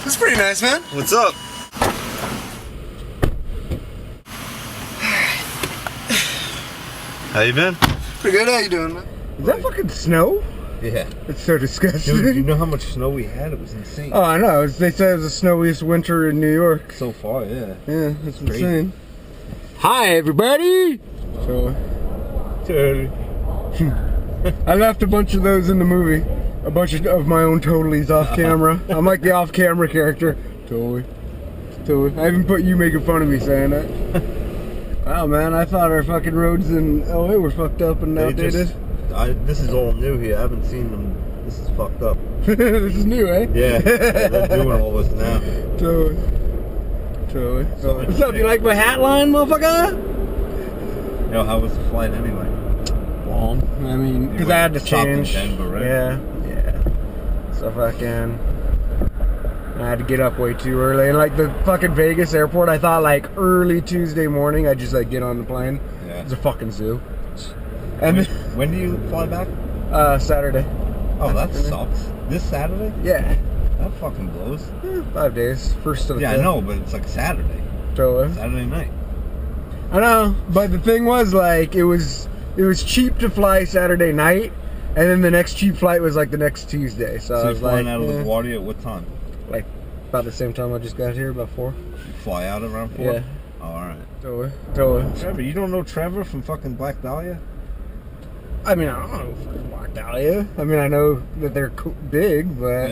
That's pretty nice, man. What's up? How you been? Pretty good. How you doing, man? Is that fucking snow? Yeah. It's so disgusting. Dude, you know how much snow we had? It was insane. Oh, I know. They said it was the snowiest winter in New York. So far, yeah. Yeah, it's insane. Hi, everybody! So, I left a bunch of those in the movie. A bunch of my own totallys off camera. I'm like the off-camera character. Totally. I even put you making fun of me saying that. Wow, man, I thought our fucking roads in LA were fucked up and outdated. This is all new here. I haven't seen them. This is fucked up. This is new, eh? Yeah, they're doing all this now. Totally. What's up? You like my hat line, motherfucker? Yo, how was the flight anyway? Long. I mean, because I had to change. In Denver, right? Yeah. So I had to get up way too early. And like the fucking Vegas airport, I thought like early Tuesday morning I'd just like get on the plane. Yeah. It's a fucking zoo. And when do you fly back? Saturday. Oh, that sucks. This Saturday? Yeah. That fucking blows. 5 days. First to the Yeah, fifth. I know, but it's like Saturday. Totally. Saturday night. I know, but the thing was like it was cheap to fly Saturday night, and then the next cheap flight was like the next Tuesday. So I was you're flying like, out of LaGuardia at what time? Like about the same time I just got here, about 4. You fly out around 4? Yeah. Oh, alright. Totally. Trevor, you don't know Trevor from fucking Black Dahlia? I mean, I don't know fucking Black Dahlia. I mean, I know that they're big, but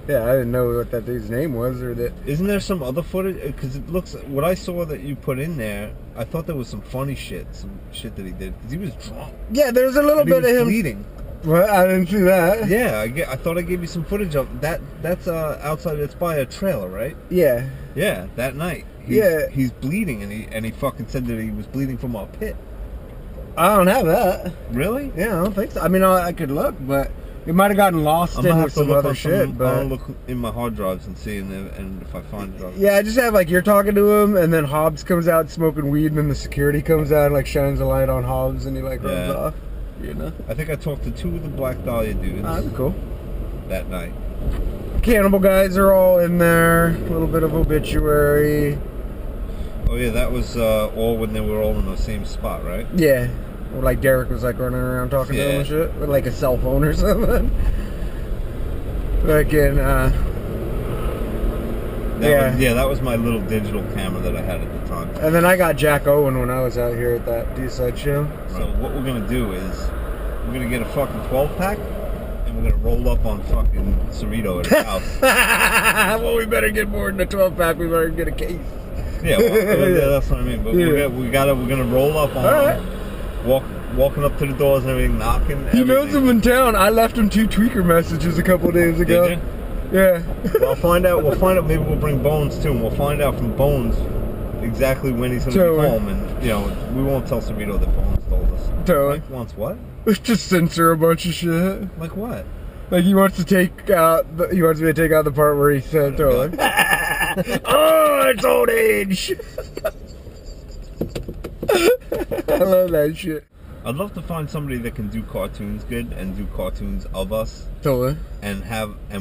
yeah, I didn't know what that dude's name was or that. Isn't there some other footage? Because it looks, what I saw that you put in there, I thought there was some funny shit, that he did, because he was drunk. Yeah, there's a little bit of him bleeding. Well, I didn't see that. Yeah, I thought I gave you some footage of that. That's outside. It's by a trailer, right? Yeah. Yeah, that night. He's bleeding, and he fucking said that he was bleeding from a pit. I don't have that. Really? Yeah, I don't think so. I mean, I could look, but it might have gotten lost in with some other shit. I'll look in my hard drives and see, and if I find it. Yeah, I just have like you're talking to him, and then Hobbs comes out smoking weed, and then the security comes out and like shines a light on Hobbs, and he like runs off. You know. I think I talked to 2 of the Black Dahlia dudes. That'd be cool. That night. Cannibal guys are all in there. A little bit of Obituary. Oh yeah, that was all when they were all in the same spot, right? Yeah. Or like Derek was like running around talking to him and shit with like a cell phone or something. That was my little digital camera that I had at the time. And then I got Jack Owen when I was out here at that D-side show. So what we're gonna do is we're gonna get a fucking 12-pack and we're gonna roll up on fucking Cerrito at his house. Well, we better get more than a 12-pack. We better get a case. Yeah, that's what I mean. But we're gonna roll up on him. Walking up to the doors and everything, knocking. He knows him in town. I left him 2 tweaker messages a couple days ago. Did you? Yeah. We'll find out. Maybe we'll bring Bones too, and we'll find out from Bones exactly when he's gonna be home. And we won't tell Cerrito that Bones told us. Totally. Like, wants what? Let's just censor a bunch of shit. Like what? Like he wants me to take out the part where he said, "Totally." Oh, it's old age. I love that shit. I'd love to find somebody that can do cartoons good and do cartoons of us. Totally. And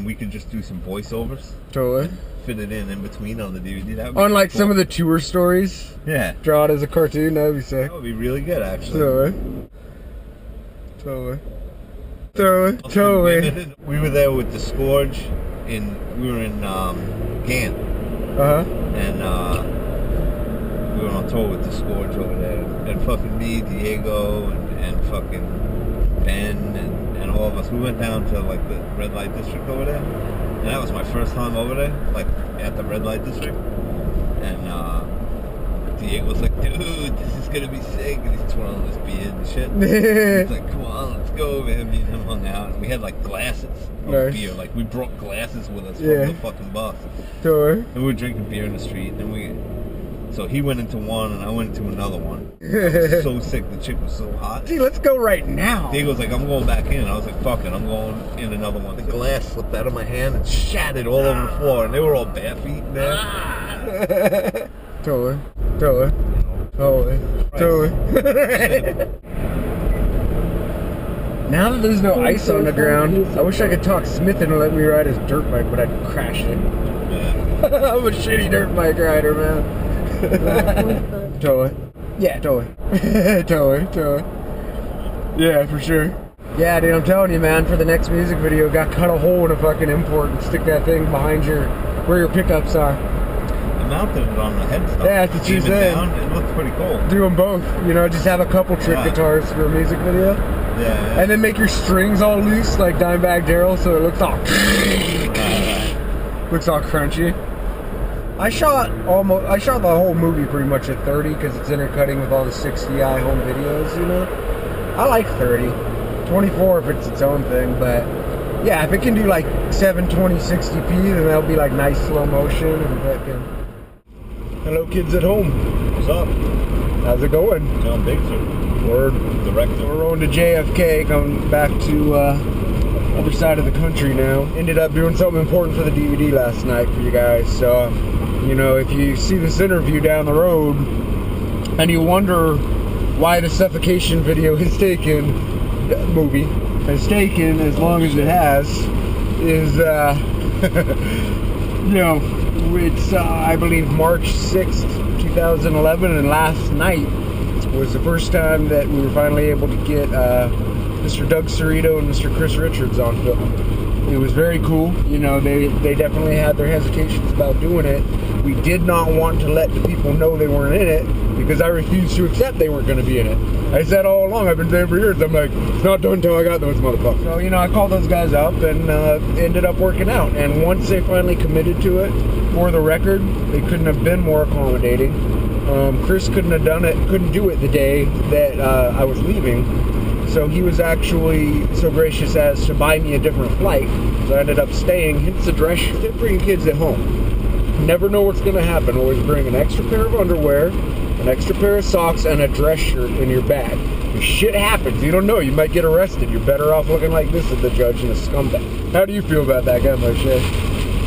we could just do some voiceovers. Totally. Fit it in between on the DVD. That would on like cool. Some of the tour stories. Yeah. Draw it as a cartoon. That'd be sick. That would be really good, actually. Totally. We were there with the Scourge. We were in Gant. And we were on tour with the Scourge over there, and fucking me, Diego, and fucking Ben, and all of us. We went down to like the red light district over there, and that was my first time over there, like at the red light district. And Diego was like, "Dude, this is gonna be sick," and he's twirling his beard and shit. He's like, "Come on, let's go, man." Me and him hung out, and we had like glasses of beer. Like we brought glasses with us from the fucking bus. Totally. And we were drinking beer in the street, and so he went into one, and I went into another one. I was so sick, the chick was so hot. Gee, let's go right now. Diego's like, "I'm going back in." I was like, "Fuck it, I'm going in another one." The glass slipped out of my hand and shattered all over the floor, and they were all bare feet in there. Totally. Now that there's no ice on the ground, I wish I could talk Smith and let me ride his dirt bike, but I'd crash it. Yeah. I'm a shitty dirt bike rider, man. Totally. Yeah, totally. Totally. Yeah, for sure. Yeah, dude, I'm telling you, man, for the next music video, got cut a hole in a fucking import and stick that thing behind where your pickups are. I mounted it on the headstock. Yeah, that's what you said. It looked pretty cool. Do them both, you know, just have a couple trick guitars for a music video. Yeah. And then make your strings all loose like Dimebag Darrell so it looks all looks all crunchy. I shot the whole movie pretty much at 30 because it's intercutting with all the 60i home videos, you know. I like 30. 24 if it's its own thing, but yeah, if it can do like 720 60p, then that'll be like nice slow motion and fucking. Hello kids at home. What's up? How's it going? Jon Bickford. We're Director. We're going to JFK, coming back to other side of the country now. Ended up doing something important for the DVD last night for you guys. So, you know, if you see this interview down the road and you wonder why the Suffocation video has taken as long as it has, is you know, it's I believe March 6th, 2011, and last night was the first time that we were finally able to get Mr. Doug Cerrito and Mr. Chris Richards on film. It was very cool. You know, they definitely had their hesitations about doing it. We did not want to let the people know they weren't in it because I refused to accept they weren't going to be in it. I said all along, I've been saying for years, I'm like, it's not done until I got those motherfuckers. So, you know, I called those guys up and ended up working out. And once they finally committed to it, for the record, they couldn't have been more accommodating. Chris couldn't do it the day that I was leaving. So he was actually so gracious as to buy me a different flight. So I ended up staying, hence the dress shirt, bringing kids at home. Never know what's going to happen. Always bring an extra pair of underwear, an extra pair of socks, and a dress shirt in your bag. If shit happens, you don't know. You might get arrested. You're better off looking like this as the judge and a scumbag. How do you feel about that guy, Moshe?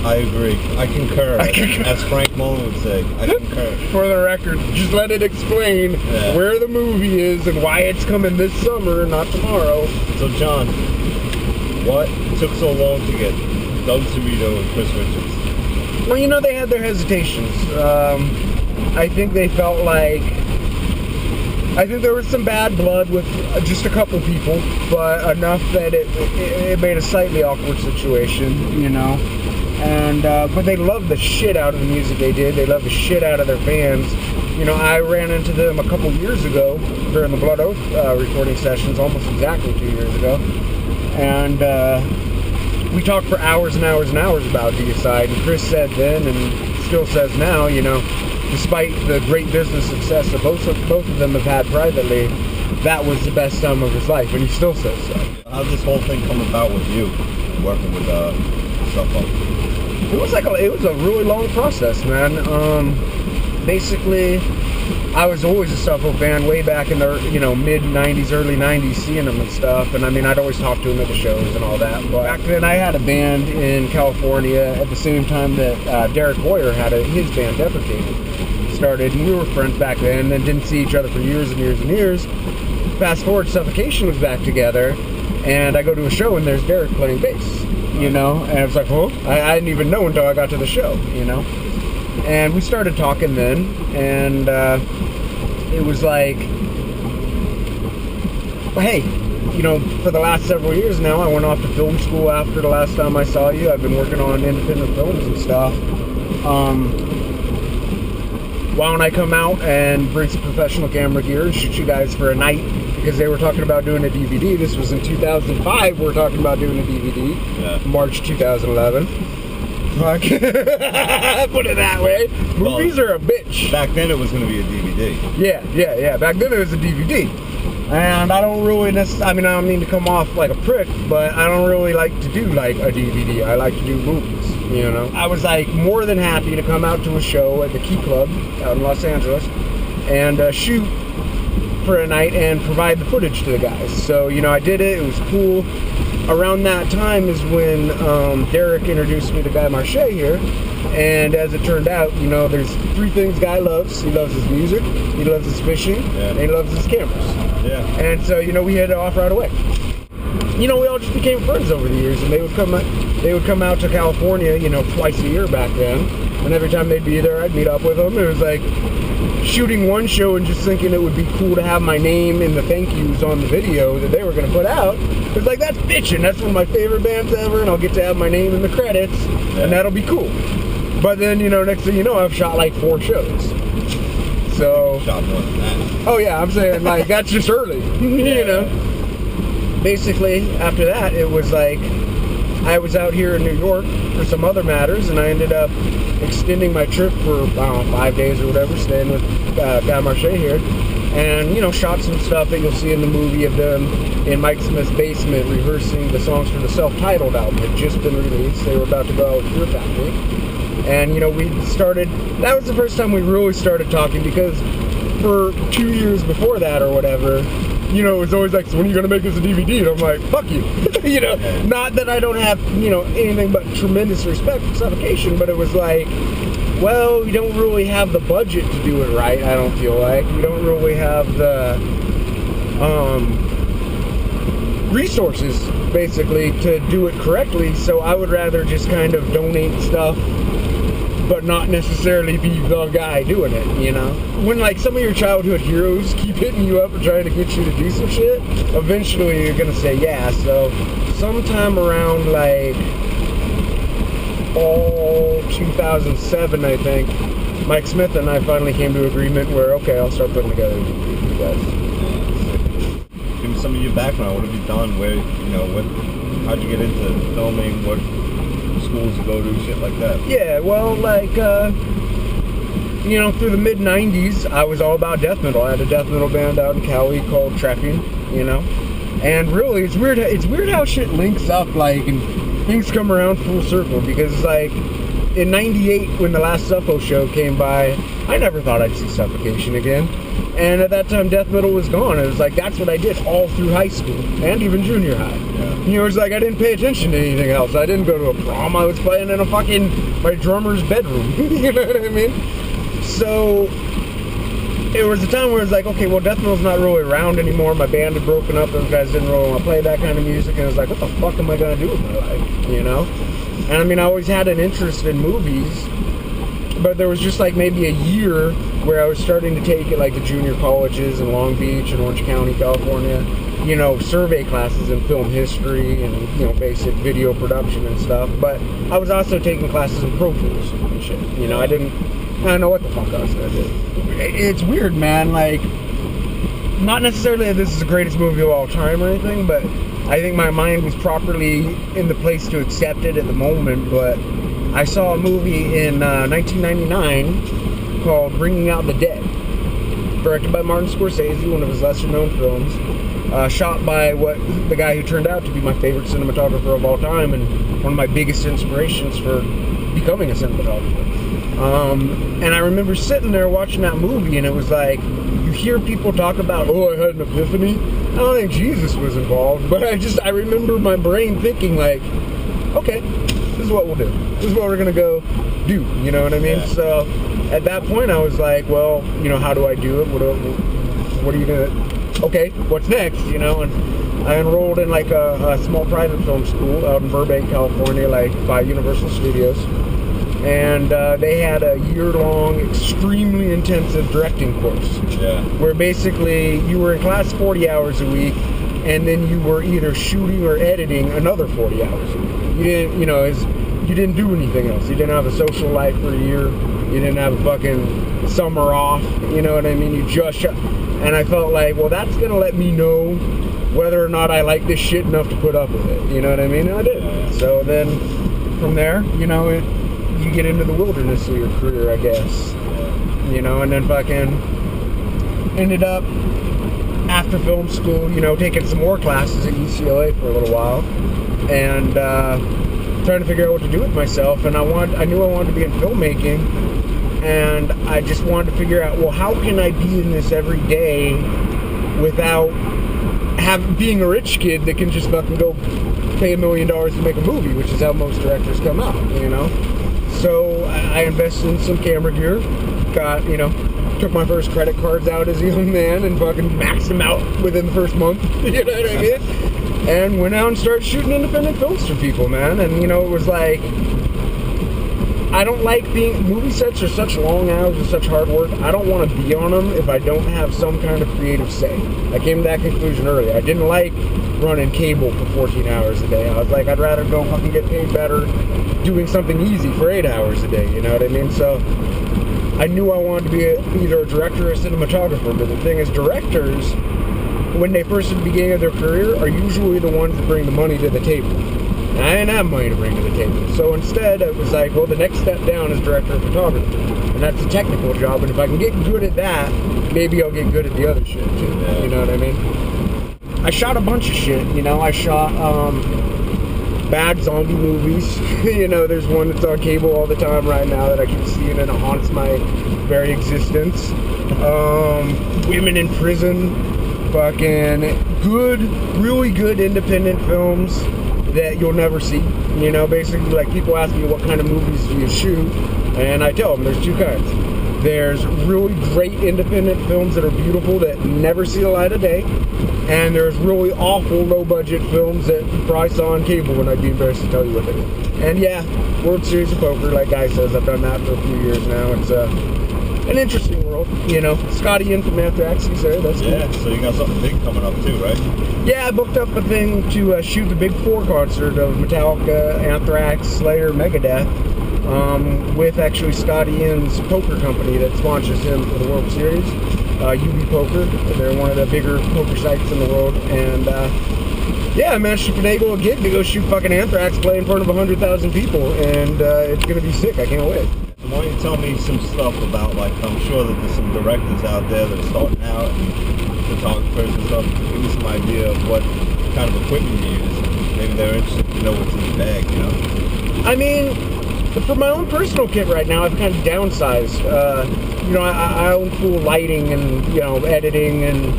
I agree. I concur. As Frank Mullen would say, I concur. For the record, just let it explain where the movie is and why it's coming this summer, not tomorrow. So, John, what took so long to get Doug Cerrito and Chris Richards? Well, you know, they had their hesitations. I think they felt like... I think there was some bad blood with just a couple people, but enough that it made a slightly awkward situation, you know. And but they loved the shit out of the music they did. They loved the shit out of their fans. You know, I ran into them a couple years ago during the Blood Oath recording sessions, almost exactly 2 years ago. And we talked for hours and hours and hours about Deicide. And Chris said then, and still says now, you know, despite the great business success that both of them have had privately, that was the best time of his life, and he still says so. How'd this whole thing come about with you, working with Suffolk? It was a really long process, man. Basically, I was always a Suffolk fan way back in the mid '90s, early '90s, seeing him and stuff. And I mean, I'd always talk to him at the shows and all that. But back then, I had a band in California at the same time that Derek Boyer had his band Deprecated started, and we were friends back then and didn't see each other for years and years and years. Fast forward, Suffocation was back together, and I go to a show and there's Derek playing bass. You know, and I was like, oh, I didn't even know until I got to the show, you know. And we started talking then, and it was like, well, hey, you know, for the last several years now, I went off to film school after the last time I saw you. I've been working on independent films and stuff. Why don't I come out and bring some professional camera gear and shoot you guys for a night? Because they were talking about doing a DVD. This was in 2005. We were talking about doing a DVD. Yeah. March 2011. Fuck. Put it that way. Movies are a bitch. Back then it was going to be a DVD. Yeah. Back then it was a DVD. And I don't really I don't mean to come off like a prick, but I don't really like to do like a DVD. I like to do movies, you know. I was like more than happy to come out to a show at the Key Club out in Los Angeles and shoot for a night and provide the footage to the guys. So, you know, I did it. It was cool. Around that time is when Derek introduced me to Guy Marche here. And as it turned out, you know, there's three things Guy loves. He loves his music, he loves his fishing, and he loves his cameras. Yeah. And so, you know, we had it off right away. You know, we all just became friends over the years, and they would come out to California, you know, twice a year back then. And every time they'd be there, I'd meet up with them. It was like shooting one show and just thinking it would be cool to have my name in the thank yous on the video that they were going to put out. It was like, that's bitchin'. That's one of my favorite bands ever, and I'll get to have my name in the credits, and that'll be cool. But then, next thing you know, I've shot like 4 shows. So, shot more than that. Oh yeah, I'm saying like that's just early, Basically, after that, it was like I was out here in New York for some other matters, and I ended up extending my trip for, 5 days or whatever, staying with Guy Marche here, and, shot some stuff that you'll see in the movie of them in Mike Smith's basement rehearsing the songs for the self-titled album. It had just been released. They were about to go out with Fear Factory. And, that was the first time we really started talking, because for 2 years before that or whatever, it was always like, so when are you going to make us a DVD? And I'm like, fuck you. Not that I don't have, anything but tremendous respect for Suffocation, but it was like, well, we don't really have the budget to do it right, I don't feel like. We don't really have the resources, basically, to do it correctly, so I would rather just kind of donate stuff, but not necessarily be the guy doing it, When, like, some of your childhood heroes keep hitting you up and trying to get you to do some shit, eventually you're gonna say yeah. So, sometime around, like, fall 2007, I think, Mike Smith and I finally came to agreement where, okay, I'll start putting together a DVD for you guys. Give me some of your background. What have you done? Where, how'd you get into filming? What schools you go to, shit like that? Yeah, well, like, through the mid-90s, I was all about death metal. I had a death metal band out in Cali called Trapping, And really, it's weird how shit links up, like, and things come around full circle, because, like, in 98, when the last Suffo show came by, I never thought I'd see Suffocation again. And at that time, death metal was gone. It was like, that's what I did all through high school, and even junior high. Yeah. It was like, I didn't pay attention to anything else. I didn't go to a prom. I was playing in my drummer's bedroom. You know what I mean? So, it was a time where it was like, okay, well, death metal's not really around anymore. My band had broken up. Those guys didn't really want to play that kind of music. And I was like, what the fuck am I going to do with my life? And I always had an interest in movies, but there was just like maybe a year where I was starting to take it, like the junior colleges in Long Beach and Orange County, California, survey classes in film history and, basic video production and stuff. But I was also taking classes in Pro Tools and shit. I don't know what the fuck I was going to do. It's weird, man. Like, not necessarily that this is the greatest movie of all time or anything, but I think my mind was properly in the place to accept it at the moment. But I saw a movie in 1999 called Bringing Out the Dead, directed by Martin Scorsese, one of his lesser-known films, shot by the guy who turned out to be my favorite cinematographer of all time and one of my biggest inspirations for becoming a cinematographer. And I remember sitting there watching that movie, and it was like, you hear people talk about, I had an epiphany. I don't think Jesus was involved, but I remember my brain thinking like, okay, this is what we'll do. This is what we're gonna go do, you know what I mean? Yeah. So at that point I was like, well, how do I do it? What are you gonna, okay, what's next, And I enrolled in like a small private film school out in Burbank, California, like by Universal Studios. And they had a year-long, extremely intensive directing course. Yeah. Where basically you were in class 40 hours a week, and then you were either shooting or editing another 40 hours a week. You didn't, you didn't do anything else. You didn't have a social life for a year. You didn't have a fucking summer off. You know what I mean? You just shot. And I felt like, well, that's gonna let me know whether or not I like this shit enough to put up with it. You know what I mean? And I did. So then, from there, you get into the wilderness of your career, I guess. And then fucking ended up, after film school, taking some more classes at UCLA for a little while, and trying to figure out what to do with myself. And I knew I wanted to be in filmmaking, and I just wanted to figure out, well, how can I be in this every day without being a rich kid that can just fucking go pay $1 million to make a movie, which is how most directors come out, So I invested in some camera gear, got, took my first credit cards out as a young man and fucking maxed them out within the first month, you know what I mean? And went out and started shooting independent films for people, man. And, it was like, I don't like being, movie sets are such long hours and such hard work. I don't want to be on them if I don't have some kind of creative say. I came to that conclusion early. I didn't like running cable for 14 hours a day. I was like, I'd rather go fucking get paid better doing something easy for 8 hours a day, you know what I mean? So I knew I wanted to be either a director or a cinematographer, but the thing is, directors, when they first at the beginning of their career, are usually the ones that bring the money to the table. And I didn't have money to bring to the table. So instead, it was like, well, the next step down is director of photography. And that's a technical job, and if I can get good at that, maybe I'll get good at the other shit too. You know what I mean? I shot a bunch of shit, you know. I shot bad zombie movies. You know, there's one that's on cable all the time right now that I keep seeing, and it haunts my very existence. Women in Prison. Fucking good, really good independent films that you'll never see. You know, basically, like, people ask me what kind of movies do you shoot, and I tell them there's two kinds. There's really great independent films that are beautiful that never see the light of day, and there's really awful low-budget films that you probably saw on cable, and I'd be embarrassed to tell you what they are. And yeah, World Series of Poker, like Guy says, I've done that for a few years now. It's an interesting world, you know. Scotty in from Anthrax, he's there, that's cool. Yeah, so you got something big coming up too, right? Yeah, I booked up a thing to shoot the Big Four concert of Metallica, Anthrax, Slayer, Megadeth, with actually Scotty Inn's poker company that sponsors him for the World Series, UB Poker. They're one of the bigger poker sites in the world, and yeah, I managed to finagle a gig to go shoot fucking Anthrax play in front of 100,000 people, and it's gonna be sick. I can't wait. Why don't you tell me some stuff about, like, I'm sure that there's some directors out there that are starting out, and photographers and stuff. Give me some idea of what kind of equipment you use. Maybe they're interested to know what's in the bag, you know? I mean, for my own personal kit right now, I've kind of downsized. You know, I own cool lighting and, you know, editing and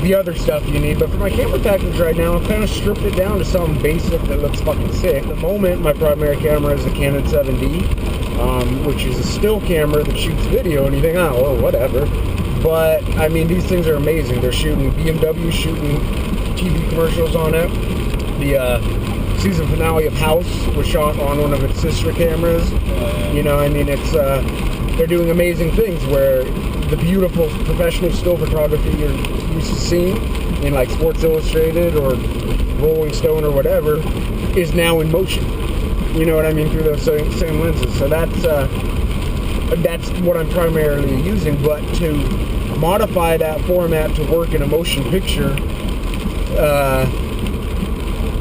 the other stuff you need, but for my camera package right now, I've kind of stripped it down to something basic that looks fucking sick. At the moment, my primary camera is a Canon 7D, which is a still camera that shoots video, and you think, oh, well, whatever. But, I mean, these things are amazing. They're shooting, BMW shooting TV commercials on it. The season finale of House was shot on one of its sister cameras. You know, I mean, it's, they're doing amazing things where the beautiful professional still photography you're used to seeing in, like, Sports Illustrated or Rolling Stone or whatever is now in motion. You know what I mean? Through those same lenses. So that's what I'm primarily using. But to modify that format to work in a motion picture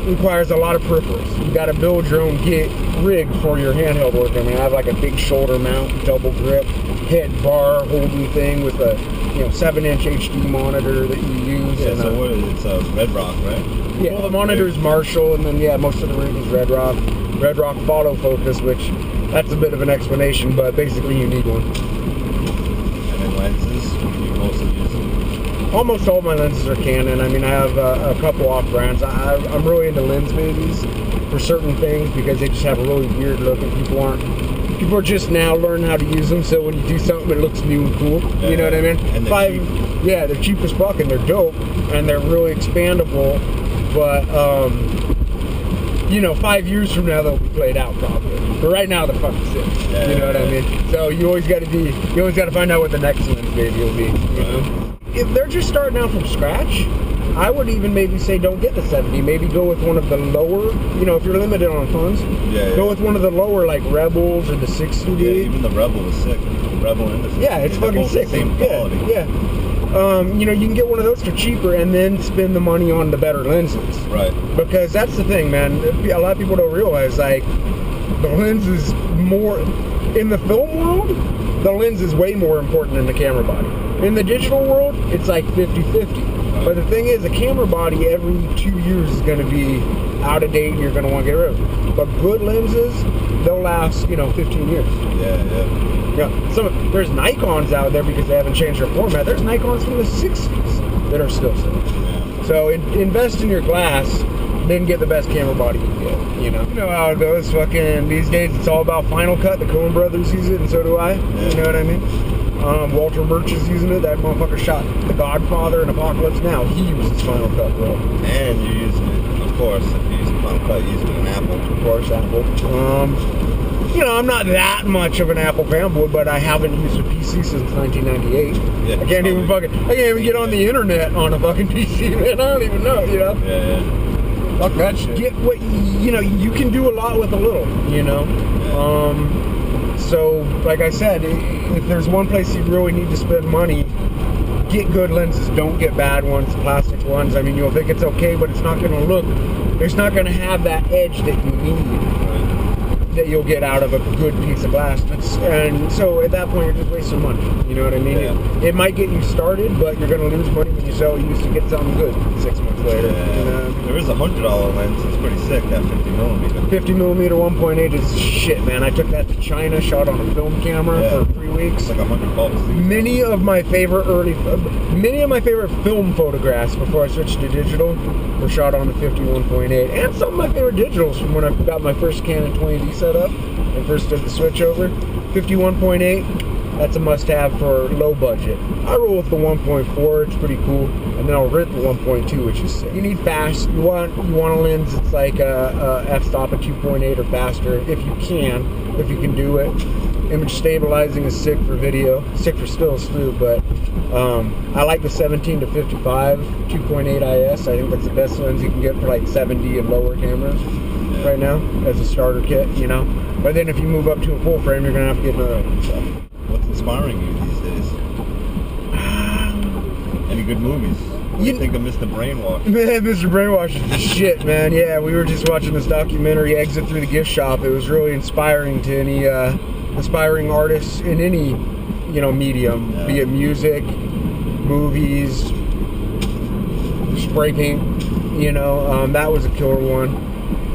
requires a lot of peripherals. You got to build your own rig for your handheld work. I mean, I have like a big shoulder mount, double grip, head bar holding thing with a 7-inch HD monitor that you use. Yeah, and, so what is it? It's a Red Rock, right? Yeah, well, the monitor is Marshall, and then most of the rig is Red Rock follow focus, which that's a bit of an explanation, but basically you need one. And then lenses, what do you mostly use? Almost all my lenses are Canon. I mean, I have a couple off brands. I'm really into lens babies for certain things because they just have a really weird look, and people are just now learning how to use them. So when you do something, it looks new and cool. Yeah, you know what I mean? And they're cheap. Yeah, they're cheap as fuck, and they're dope, and they're really expandable. But 5 years from now they'll be played out probably. But right now they're fucking sick. Yeah, you know what I mean? So you always got to find out what the next lens baby will be. You know? If they're just starting out from scratch, I would even maybe say don't get the 70. Maybe go with one of the lower. If you're limited on funds, go with one of the lower, like Rebels or the 60. Yeah, even the Rebel is sick. The Rebel and the 60. Yeah, it's fucking sick. Same quality. Yeah. You can get one of those for cheaper and then spend the money on the better lenses. Right. Because that's the thing, man. A lot of people don't realize, like, the lens is more, in the film world, the lens is way more important than the camera body. In the digital world, it's like 50-50. But the thing is, a camera body every 2 years is going to be out of date and you're going to want to get rid of it. But good lenses, they'll last, 15 years. Yeah. There's Nikons out there because they haven't changed their format. There's Nikons from the 60s that are still selling. Yeah. So invest in your glass, then get the best camera body you can get. You know how it goes. Fucking these days, it's all about Final Cut. The Coen brothers use it, and so do I. Yeah. You know what I mean? Walter Murch is using it. That motherfucker shot The Godfather and Apocalypse Now. He uses Final Cut, bro. And you're using it, of course, if you use Final Cut, you're using an Apple. Of course, Apple. I'm not that much of an Apple fanboy, but I haven't used a PC since 1998. Yeah, I can't even get on the internet on a fucking PC, man. I don't even know, Yeah. Fuck that shit. Get what, you can do a lot with a little, So, like I said, if there's one place you really need to spend money, get good lenses. Don't get bad ones, plastic ones. I mean, you'll think it's okay, but it's not going to look, it's not going to have that edge that you need, that you'll get out of a good piece of glass. And so at that point, you're just wasting money. You know what I mean? Yeah. It might get you started, but you're going to lose money when you sell used to get something good 6 months later. Yeah. There is a $100 lens. It's pretty sick, that 50mm. 50mm 1.8 is shit, man. I took that to China, shot on a film camera for 3 weeks. It's like $100. Many of my favorite film photographs before I switched to digital were shot on the 51.8, and some of my favorite digitals from when I got my first Canon 20D set up and first did the switch over. 51.8, that's a must-have for low budget. I roll with the 1.4, it's pretty cool, and then I'll rent the 1.2, which is sick. You need fast. You want a lens that's like a f-stop at 2.8 or faster, if you can do it. Image stabilizing is sick for video, sick for stills too, but I like the 17 to 55 2.8 IS. I think that's the best lens you can get for like 70 and lower cameras right now as a starter kit, But then if you move up to a full frame, you're gonna have to get another one. So. What's inspiring you these days? Any good movies? What do you think of Mr. Brainwash? Man, Mr. Brainwash is the shit, man. Yeah, we were just watching this documentary, Exit Through the Gift Shop. It was really inspiring to any aspiring artists in any, medium, be it music, movies, spray paint, that was a killer one.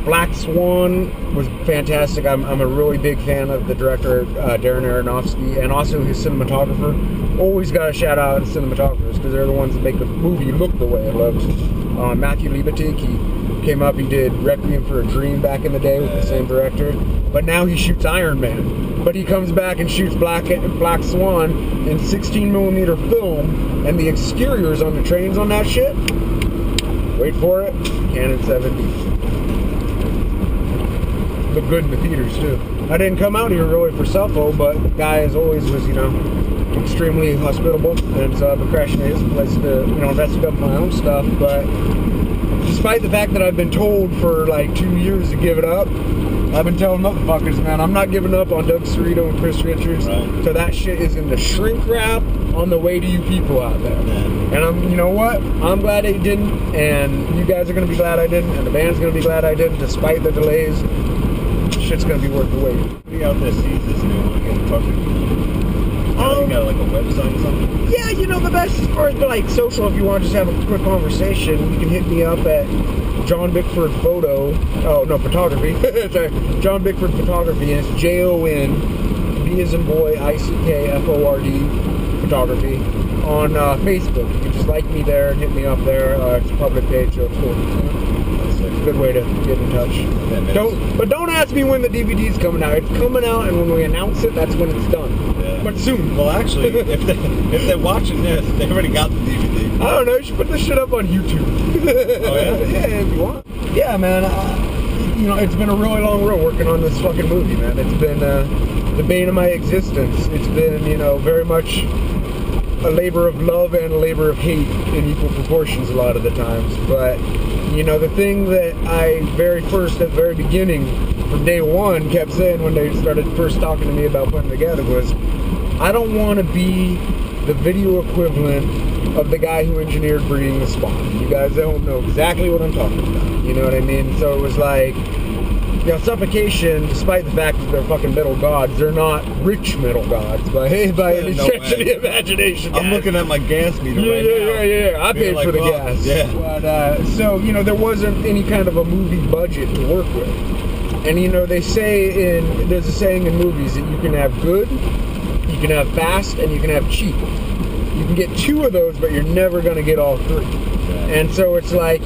Black Swan was fantastic. I'm a really big fan of the director, Darren Aronofsky, and also his cinematographer. Always got to shout out cinematographers because they're the ones that make the movie look the way it looks. Matthew Libatic, he came up, he did Requiem for a Dream back in the day with the same director, but now he shoots Iron Man. But he comes back and shoots Black Swan in 16mm film, and the exteriors on the trains on that shit, wait for it, Canon 7D. Look good in the theaters too. I didn't come out here really for Suffo, but the guy as always was, extremely hospitable, and so I've been crashing at his place to, investigate up my own stuff. But despite the fact that I've been told for like 2 years to give it up, I've been telling motherfuckers, man, I'm not giving up on Doug Cerrito and Chris Richards. Right. So that shit is in the shrink wrap on the way to you people out there. Yeah. And you know what? I'm glad I didn't, and you guys are gonna be glad I didn't, and the band's gonna be glad I didn't, despite the delays. Shit's gonna be worth the wait. Anybody out there sees this and they want to get in touch with you? You got like a website or something? Yeah, the best as far as like social, if you want to just have a quick conversation, you can hit me up at Jon Bickford Photography. Sorry, Jon Bickford Photography, and it's JON B as in boy ICKFORD Photography on Facebook. You can just like me there and hit me up there. It's a public page, so it's cool. That's a good way to get in touch. Don't ask me when the DVD's coming out. It's coming out, and when we announce it, that's when it's done. Yeah. But soon. Well, actually, if they're watching this, they already got the DVD. I don't know. You should put this shit up on YouTube. Oh yeah? Yeah, if you want. Yeah, man. It's been a really long road working on this fucking movie, man. It's been the bane of my existence. It's been, very much a labor of love and a labor of hate in equal proportions a lot of the times. But, the thing that I at the very beginning, from day one, kept saying when they started first talking to me about putting it together was, I don't want to be the video equivalent of the guy who engineered Bringing the Spawn. You guys at home know exactly what I'm talking about. You know what I mean? So it was like, Suffocation, despite the fact that they're fucking metal gods, they're not rich metal gods by any stretch of the imagination. I'm looking at my gas meter right now. Yeah. I paid for the gas. Yeah. But, so, there wasn't any kind of a movie budget to work with. And, there's a saying in movies that you can have good, you can have fast, and you can have cheap. You can get 2 of those, but you're never going to get all 3. Yeah. And so it's like,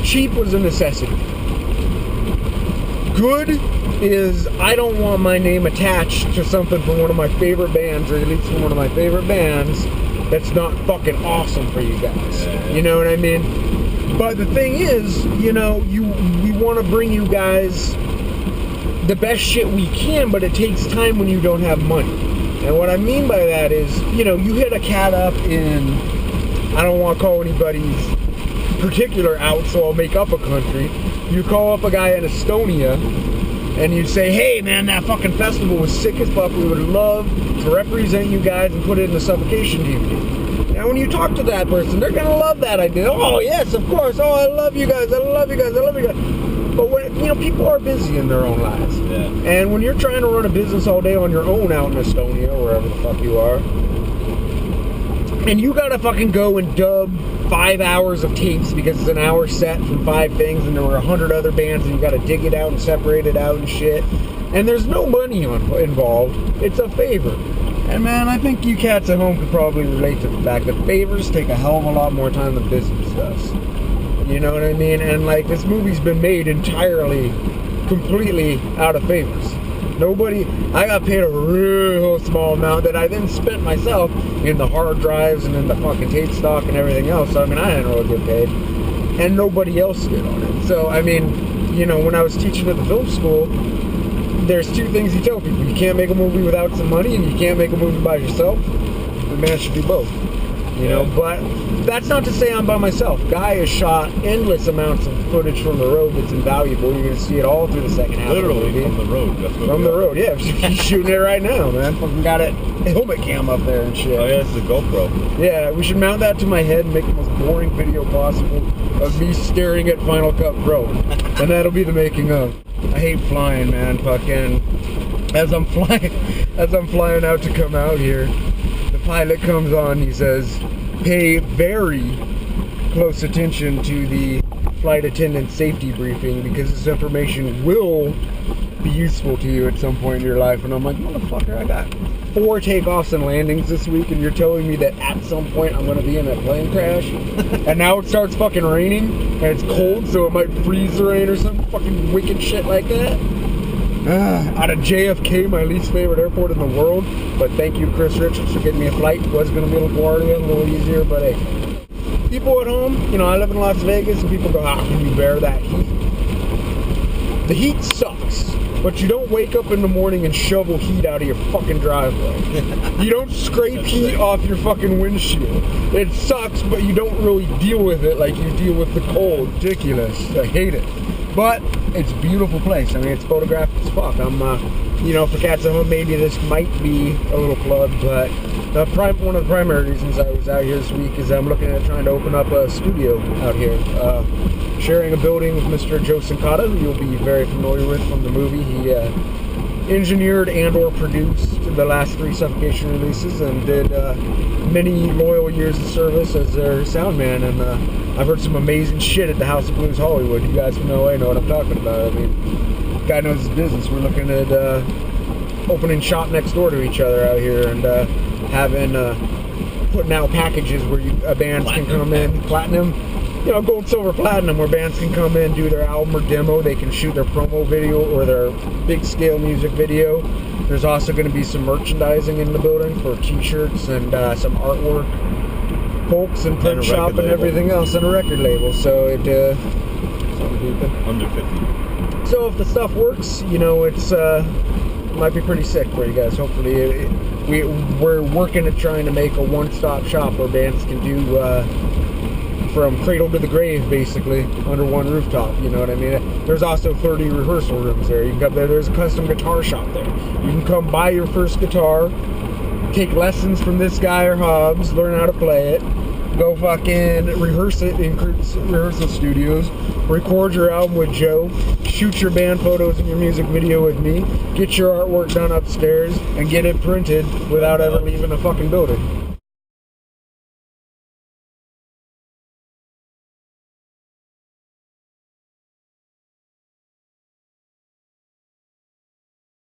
cheap was a necessity. Good is, I don't want my name attached to something from one of my favorite bands, or at least from one of my favorite bands, that's not fucking awesome for you guys. Yeah. You know what I mean? But the thing is, we want to bring you guys the best shit we can, but it takes time when you don't have money. And what I mean by that is, you know, you hit a cat up in, I don't want to call anybody's particular out, so I'll make up a country. You call up a guy in Estonia, and you say, hey man, that fucking festival was sick as fuck. We would love to represent you guys and put it in the Suffocation DVD. Now when you talk to that person, they're gonna love that idea. Oh yes, of course. Oh, I love you guys. I love you guys. I love you guys. But when, you know, people are busy in their own lives. Yeah. And when you're trying to run a business all day on your own out in Estonia or wherever the fuck you are, and you gotta fucking go and dub 5 hours of tapes because it's an hour set from 5 things, and there were 100 other bands, and you gotta dig it out and separate it out and shit. And there's no money involved. It's a favor. And man, I think you cats at home could probably relate to the fact that favors take a hell of a lot more time than business does. You know what I mean? And like, this movie's been made entirely, completely out of favors. I got paid a real small amount that I then spent myself in the hard drives and in the fucking tape stock and everything else. So I mean, I didn't really get paid. And nobody else did on it. So I mean, you know, when I was teaching at the film school, there's 2 things you tell people. You can't make a movie without some money, and you can't make a movie by yourself. The man should do both. You know, but that's not to say I'm by myself. Guy has shot endless amounts of footage from the road that's invaluable. You're going to see it all through the second half. Literally of the movie. from the road. That's what from the road, yeah. He's shooting it right now, man. Fucking got it helmet cam up there and shit. Oh yeah, it's the GoPro. Yeah, we should mount that to my head and make the most boring video possible of me staring at Final Cut Pro. And that'll be the making of. I hate flying, man. Fucking as I'm flying out to come out here, the pilot comes on. He says, pay very close attention to the flight attendant safety briefing because this information will be useful to you at some point in your life. And I'm like, motherfucker, I got 4 takeoffs and landings this week, and you're telling me that at some point I'm going to be in a plane crash, and now it starts fucking raining, and it's cold, so it might freeze the rain or some fucking wicked shit like that. Out of JFK, my least favorite airport in the world, but thank you, Chris Richards, for getting me a flight. It was going to be a little LaGuardia, a little easier, but hey. People at home, you know, I live in Las Vegas, and people go, how can you bear that heat? The heat sucks, but you don't wake up in the morning and shovel heat out of your fucking driveway. You don't scrape heat off your fucking windshield. It sucks, but you don't really deal with it like you deal with the cold. Ridiculous. I hate it. But it's a beautiful place. I mean, it's photographed as fuck. I'm, you know, for cats at home, maybe this might be a little plug, but one of the primary reasons I was out here this week is I'm looking at trying to open up a studio out here. Sharing a building with Mr. Joe Sincata, who you'll be very familiar with from the movie. He engineered and or produced the last 3 Suffocation releases and did many loyal years of service as their sound man. And I've heard some amazing shit at the House of Blues Hollywood. You guys from LA know what I'm talking about. I mean, guy knows his business. We're looking at opening shop next door to each other out here and putting out packages where bands can come in, platinum. You know, gold, silver, platinum, where bands can come in, do their album or demo. They can shoot their promo video or their big scale music video. There's also going to be some merchandising in the building for t-shirts and some artwork, folks and print shop and everything else, and a record label. So it under 50. So if the stuff works, you know, it's might be pretty sick for you guys. Hopefully, we're working at trying to make a one-stop shop where bands can do from cradle to the grave, basically, under one rooftop. You know what I mean? There's also 30 rehearsal rooms there. You can come there. There's a custom guitar shop there. You can come buy your first guitar, take lessons from this guy or Hobbs, learn how to play it, go fucking rehearse it in rehearsal studios, record your album with Joe, shoot your band photos and your music video with me, get your artwork done upstairs, and get it printed without ever leaving the fucking building.